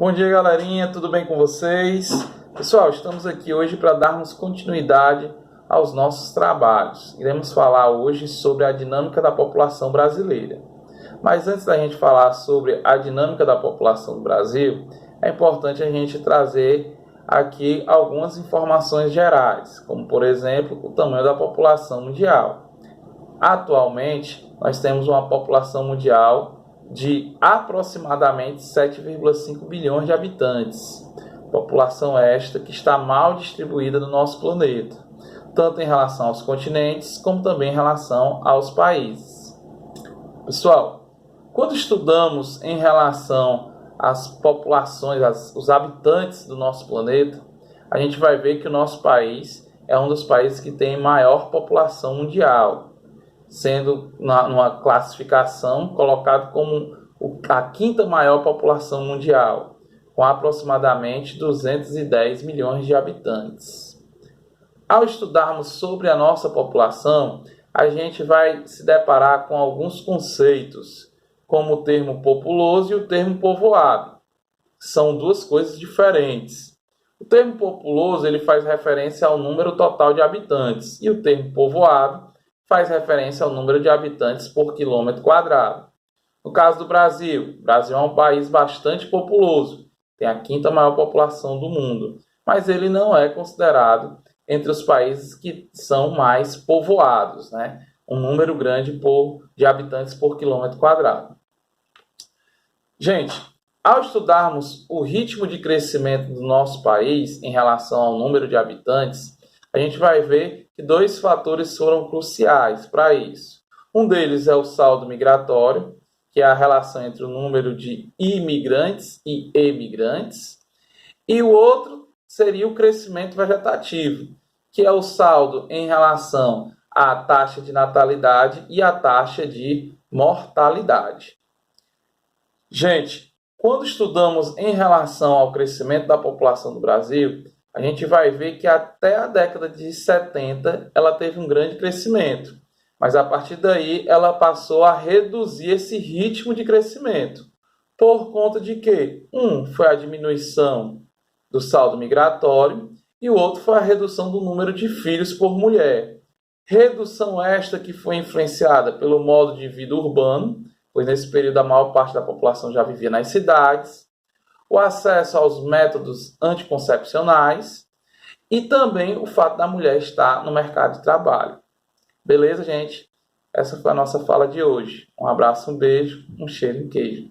Bom dia, galerinha, tudo bem com vocês? Pessoal, estamos aqui hoje para darmos continuidade aos nossos trabalhos. Iremos falar hoje sobre a dinâmica da população brasileira. Mas antes da gente falar sobre a dinâmica da população do Brasil, é importante a gente trazer aqui algumas informações gerais, como por exemplo, o tamanho da população mundial. Atualmente, nós temos uma população mundial de aproximadamente 7,5 bilhões de habitantes. População esta que está mal distribuída no nosso planeta, tanto em relação aos continentes, como também em relação aos países. Pessoal, quando estudamos em relação às populações, os habitantes do nosso planeta, a gente vai ver que o nosso país é um dos países que tem maior população mundial, sendo numa classificação colocado como a quinta maior população mundial, com aproximadamente 210 milhões de habitantes. Ao estudarmos sobre a nossa população, a gente vai se deparar com alguns conceitos, como o termo populoso e o termo povoado. São duas coisas diferentes. O termo populoso ele faz referência ao número total de habitantes, e o termo povoado faz referência ao número de habitantes por quilômetro quadrado. No caso do Brasil, o Brasil é um país bastante populoso, tem a quinta maior população do mundo, mas ele não é considerado entre os países que são mais povoados, né? Um número grande de habitantes por quilômetro quadrado. Gente, ao estudarmos o ritmo de crescimento do nosso país em relação ao número de habitantes, a gente vai ver que dois fatores foram cruciais para isso. Um deles é o saldo migratório, que é a relação entre o número de imigrantes e emigrantes, e o outro seria o crescimento vegetativo, que é o saldo em relação à taxa de natalidade e à taxa de mortalidade. Gente, quando estudamos em relação ao crescimento da população do Brasil, a gente vai ver que até a década de 70 ela teve um grande crescimento, mas a partir daí ela passou a reduzir esse ritmo de crescimento. Por conta de que? Foi a diminuição do saldo migratório e o outro foi a redução do número de filhos por mulher. Redução esta que foi influenciada pelo modo de vida urbano, pois nesse período a maior parte da população já vivia nas cidades, o acesso aos métodos anticoncepcionais e também o fato da mulher estar no mercado de trabalho. Beleza, gente? Essa foi a nossa fala de hoje. Um abraço, um beijo, um cheiro e um queijo.